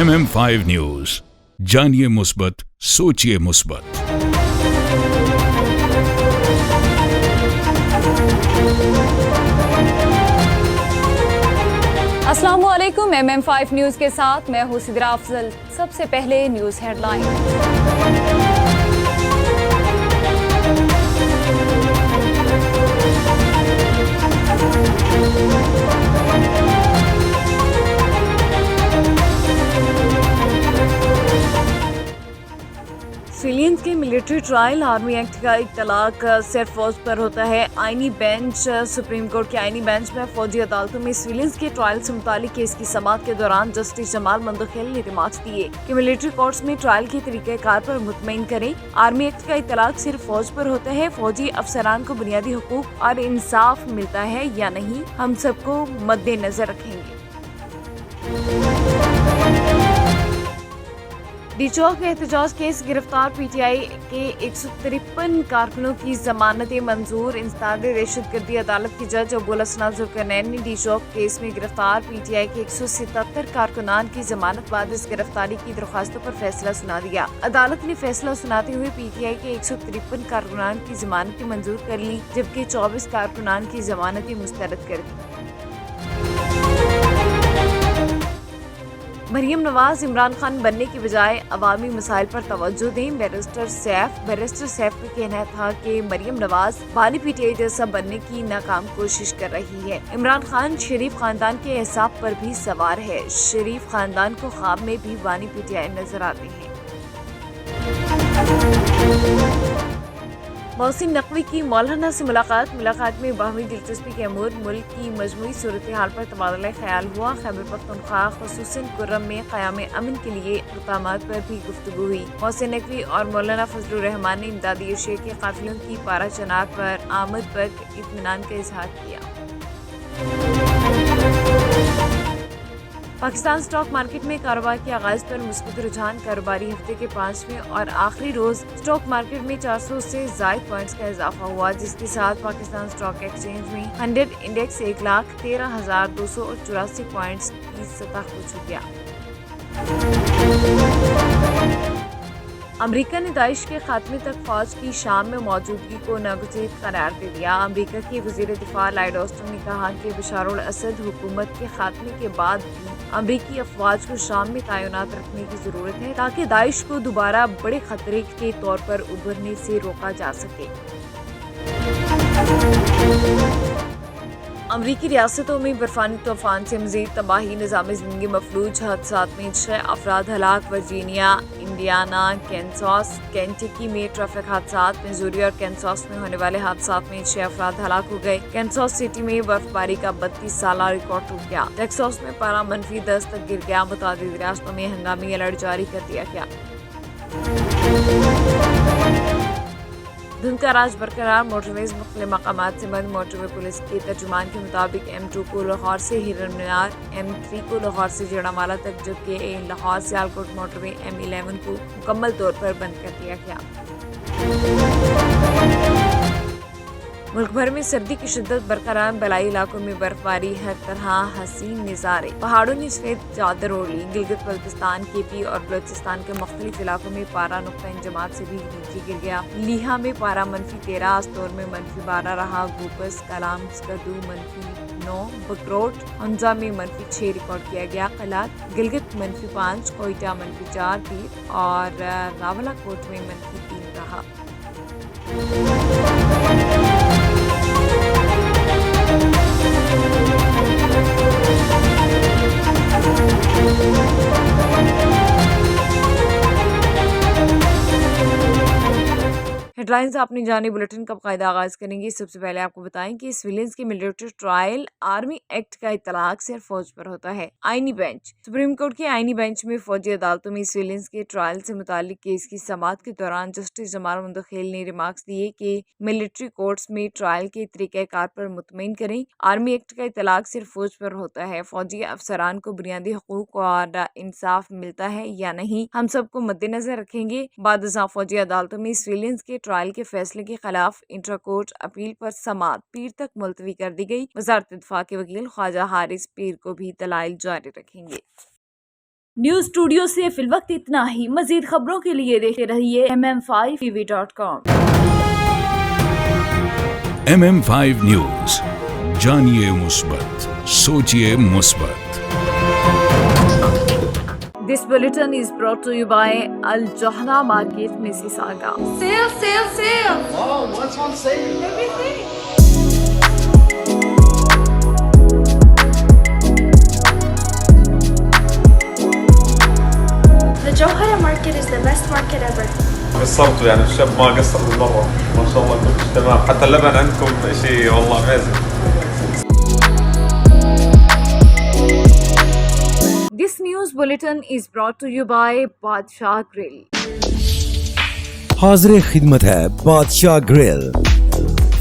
MM5 news, जानिए मुस्बत, सोचिए मुस्बत। अस्सलामुअलैकुम। MM5 न्यूज के साथ मैं हूं सिद्रा अफजल। सबसे पहले न्यूज हेडलाइन। सिविलियंस के मिलिट्री ट्रायल आर्मी एक्ट का इत्तलाक सिर्फ फौज पर होता है। आईनी बेंच सुप्रीम कोर्ट के आईनी बेंच में फौजी अदालतों में सिविलियंस के ट्रायल से मुतालिक केस की समाअत के दौरान जस्टिस जमाल मंदखिल ने रिमार्क्स दिए कि मिलिट्री कोर्ट्स में ट्रायल के तरीक़ेकार पर मुतमईन करें। आर्मी एक्ट का इत्तलाक सिर्फ फौज पर होता है। फौजी अफसरान को बुनियादी हुकूक और इंसाफ मिलता है या नहीं, हम सबको मद्देनजर रखेंगे। डिचौक एहतजाज केस गिरफ्तार पीटीआई के 153 कारकुनों की जमानत मंजूर। इंसदाद दहशतगर्दी अदालत के जज अबुल हसन जुल्करनैन ने डिचौक केस में गिरफ्तार पीटीआई के 177 कारकुनान की जमानत बाद इस गिरफ्तारी की दरख्वास्तों पर फैसला सुना दिया। अदालत ने फैसला सुनाते हुए पीटीआई के 153 कारकुनान की जमानतें मंजूर कर ली, जबकि 24 कारकुनान की जमानतें मुस्तरद कर दी। मरियम नवाज इमरान खान बनने की बजाय अवामी मसाइल पर तवज्जो दें। बैरिस्टर सैफ का कहना था कि मरियम नवाज बानी पीटीआई जैसा बनने की नाकाम कोशिश कर रही है। इमरान खान शरीफ खानदान के हिसाब पर भी सवार है। शरीफ खानदान को ख्वाब में भी बानी पीटीआई नजर आते हैं। मोहसिन नकवी की मौलाना से मुलाकात में बाहमी दिलचस्पी के अमूर मुल्क की मजमूई सूरत हाल पर तबादला ख्याल हुआ। खैबर पख्तूनख्वा खुसूसन कुर्रम में क़याम अमन के लिए इक़दामात पर भी गुफ्तगू हुई। मोहसिन नकवी और मौलाना फजलुर रहमान ने इमदादी अशिया के काफिलों की पारा चनार पर आमद पर इत्मीनान का इजहार किया। पाकिस्तान स्टॉक मार्केट में कारोबार के आगाज पर मुस्बत रुझान। कारोबारी हफ्ते के 5वें और आखिरी रोज स्टॉक मार्केट में 400 से ज्यादा पॉइंट्स का इजाफा हुआ, जिसके साथ पाकिस्तान स्टॉक एक्सचेंज में 100 इंडेक्स 1,13,284 पॉइंट्स की सतह को छू गया। अमेरिका ने दाइश के खात्मे तक फौज की शाम में मौजूदगी को नागुज़ीर करार दे दिया। अमेरिका के वज़ीर दिफा लॉयड ऑस्टिन ने कहा कि बशार अल असद हुकूमत के खात्मे के बाद भी अमेरिकी अफवाज को शाम में तैनात रखने की जरूरत है, ताकि दाइश को दोबारा बड़े खतरे के तौर पर उभरने से रोका जा सके। अमरीकी रियासतों में बर्फानी तूफान से मजीद तबाही, निज़ाम ज़िंदगी मफलूज। हादसात में 6 अफराद हलाक। वर्जीनिया, इंडियाना, कैंसास, केंटकी में ट्रैफिक हादसात। मिजूरी और कैंसास में होने वाले हादसात में 6 अफराद हलाक हो गए। कैंसास सिटी में बर्फबारी का 32 साल रिकॉर्ड टूट गया। टेक्सास में पारा -10 तक गिर गया। मुतादिद रियासतों में हंगामी अलर्ट जारी कर दिया गया। धुंध का राज बरकरार। मोटरवेज मुख्तलिफ मकामात से बंद। मोटरवे पुलिस के तर्जुमान के मुताबिक M2 को लाहौर से हिरन मीनार, M3 को लाहौर से जड़ामाला तक, जबकि लाहौर सियालकोट मोटरवे M11 को मुकम्मल तौर पर बंद कर दिया गया। मुल्क भर में सर्दी की शिद्दत बरकरार। बलाई इलाकों में बर्फबारी, हर तरह हसीन नज़ारे। पहाड़ों ने सफेद चादर ओढ़ ली। गिलगित बल्तिस्तान, KP और बलोचिस्तान के मुख्तलिफ इलाकों में पारा नुक्ता इंजमात से भी नीचे गिर गया। लीहा में पारा -13, आस्तोर में -12 रहा। गोपस, कलाम, स्कर्दू -9, बकरोट, हमजा में -6 रिकॉर्ड किया गया। कलात, गिलगित -5, कोयटा -4, पीर और रावलाकोट में -3 रहा। हेडलाइंस आपने जानी। बुलेटिन का बाकायदा आगाज करेंगे। सबसे पहले आपको बताएं कि सिविलियंस की मिलिट्री ट्रायल आर्मी एक्ट का इत्तलाक सिर्फ फौज पर होता है। आईनी बेंच सुप्रीम कोर्ट के आईनी बेंच में फौजी अदालतों में सिविलियंस के ट्रायल से मुतालिक केस की समाअत के दौरान जस्टिस जमाल मंदखिल ने रिमार्क्स दिए कि मिलिट्री कोर्ट्स में ट्रायल के तरीक़ेकार पर मुतमईन करें। आर्मी एक्ट का इत्तलाक सिर्फ फौज पर होता है। फौजी अफसरान को बुनियादी हुकूक और इंसाफ मिलता है या नहीं, हम सबको मद्देनजर रखेंगे। बाद फौजी अदालतों में सिविलियंस के ट्रायल के फैसले के खिलाफ इंट्रा कोर्ट अपील पर समाअत पीर तक मुलतवी कर दी गई। वज़ारत दिफा के वकील ख्वाजा हारिस पीर को भी दलाइल जारी रखेंगे। न्यूज स्टूडियो से फिलवक्त इतना ही। मजीद खबरों के लिए देखते रहिए mm5tv.com। MM5 न्यूज, जानिए मुस्बत, सोचिए मुस्बत। This bulletin is brought to you by Al Johna Market, Mississauga. Sale, sale, sale! Oh, what's on sale? Everything! The Johara market is the best market ever. قصرتوا يعني الشاب ما قصر بالمرة ما شاء الله كل شيء تمام حتى اللبن عندكم شيء والله amazing. This news bulletin is brought to you by Badshah Grill. हाजिर खिदमत है बादशाह grill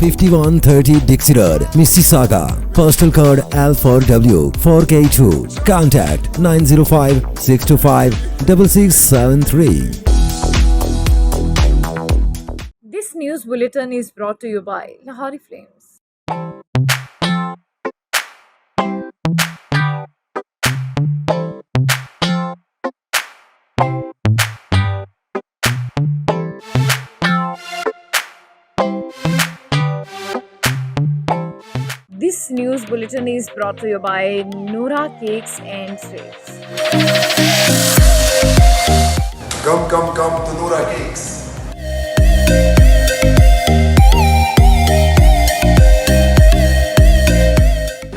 5130 Dixie Road, Mississauga. Postal code L4W 4K2. Contact 905-625-6673. This news bulletin is brought to you by Lahori Flames. This news bulletin is brought to you by Noora Cakes and Sweets. Come to Noora Cakes.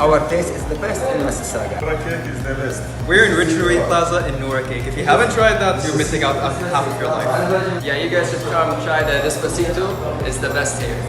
Our taste is the best in Mississauga. Cake is the best. We're in Richard Plaza in Noora Cake. If you haven't tried that, you're missing out on half of your life. Yeah, you guys should come try the Despacito. It's the best here.